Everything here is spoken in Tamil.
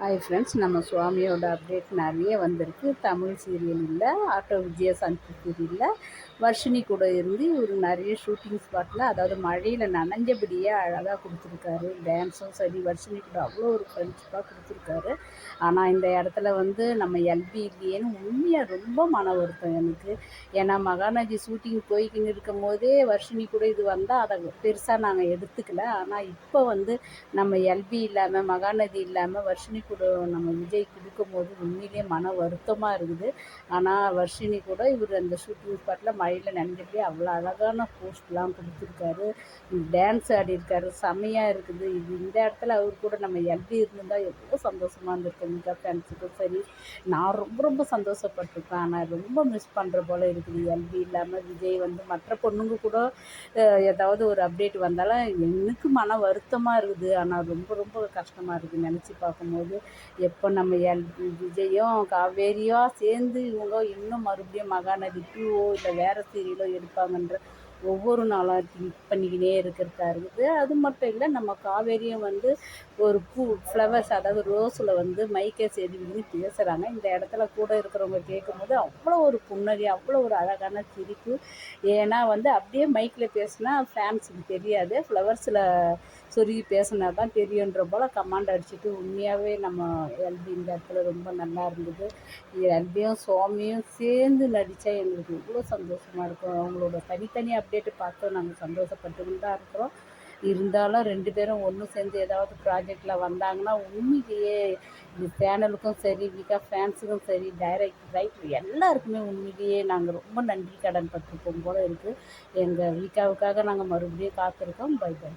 ஹாய் ஃப்ரெண்ட்ஸ், நம்ம சுவாமியோட அப்டேட் நிறைய வந்திருக்கு. தமிழ் சீரியல் இல்லை, ஆட்டோ விஜயசாந்தி சீரியலில் வர்ஷினி கூட இருந்து இவர் நிறைய ஷூட்டிங் ஸ்பாட்டில், அதாவது மழையில் நனைஞ்சபடியே அழகாக கொடுத்துருக்காரு. டான்ஸும் சரி, வர்ஷினி கூட அவ்வளோ ஒரு ஃப்ரெண்ட்ஷிப்பாக கொடுத்துருக்காரு. ஆனால் இந்த இடத்துல வந்து நம்ம எல்பி இல்லையேன்னு உண்மையாக ரொம்ப மன வருத்தம் எனக்கு. ஏன்னா மகாநதி ஷூட்டிங் போய்க்கின்னு இருக்கும் போதே வர்ஷினி கூட இது வந்தால் அதை பெருசாக நாங்கள் எடுத்துக்கல. ஆனால் இப்போ வந்து நம்ம எல்பி இல்லாமல், மகாநதி இல்லாமல் வர்ஷினி கூட நம்ம விஜய் கொடுக்கும்போது உண்மையிலேயே மன வருத்தமாக இருக்குது. ஆனால் வர்ஷினி கூட இவர் அந்த ஷூட்டிங் ஸ்பாட்டில் மழையில் நனைஞ்சபடியே அவ்வளோ அழகான போஸ்ட்லாம் கொடுத்துருக்காரு. டான்ஸ் ஆடியிருக்காரு, செம்மையாக இருக்குது. இந்த இடத்துல அவர் கூட நம்ம எல்பி இருந்திருந்தால் எவ்வளோ சந்தோஷமாக இருந்திருக்கோம். மிகா ஃபேன்ஸுக்கும் சரி, நான் ரொம்ப ரொம்ப சந்தோஷப்பட்டிருப்பேன். ஆனால் ரொம்ப மிஸ் பண்ணுற போல் இருக்குது. எல்பி இல்லாமல் விஜய் வந்து மற்ற பொண்ணுங்க கூட ஏதாவது ஒரு அப்டேட் வந்தாலும் எனக்கு மன வருத்தமாக இருக்குது. ஆனால் ரொம்ப ரொம்ப கஷ்டமாக இருக்குது நினச்சி பார்க்கும்போது. எப்போ நம்ம விஜயும் காவேரியா சேர்ந்து இவங்க இன்னும் மறுபடியும் மகாநதி 2ஓ இல்லை வேறு சீரியலோ எடுப்பாங்கன்ற ஒவ்வொரு நாளும் திங்க் பண்ணிக்கினே இருக்கிறதா இருக்குது. அது மட்டும் இல்லை, நம்ம காவேரியும் வந்து ஒரு ஃப்ளவர்ஸ், அதாவது ரோஸில் வந்து மைக்கை செதுவின்னு பேசுகிறாங்க. இந்த இடத்துல கூட இருக்கிறவங்க கேட்கும்போது அவ்வளோ ஒரு புன்னகை, அவ்வளோ ஒரு அழகான சிரிப்பு. ஏன்னா வந்து அப்படியே மைக்கில் பேசினா ஃபேன்ஸுக்கு தெரியாது, ஃப்ளவர்ஸில் சொருகி பேசினா தான் தெரியுன்ற போல் கமாண்ட் அடிச்சுட்டு உண்மையாகவே நம்ம எல்பி இந்த இடத்துல ரொம்ப நல்லா இருந்தது. எல்பியும் சுவாமியும் சேர்ந்து நடித்தா எங்களுக்கு இவ்வளோ சந்தோஷமாக இருக்கும். அவங்களோட தனித்தனி அப்டேட்டு பார்த்து நாங்கள் சந்தோஷப்பட்டுக்கிட்டு தான் இருக்கிறோம். இருந்தாலும் 2 பேரும் ஒன்று சேர்ந்து ஏதாவது ப்ராஜெக்டில் வந்தாங்கன்னா உண்மையிலேயே இந்த சேனலுக்கும் சரி, விகா ஃபேன்ஸுக்கும் சரி, ரைட்டர் எல்லாருக்குமே உண்மையிலேயே நாங்கள் ரொம்ப நன்றி கடன் பட்டிருப்போம் போல் இருக்குது. எங்கள் விகாவுக்காக நாங்கள் மறுபடியும் காத்திருக்கோம். By by.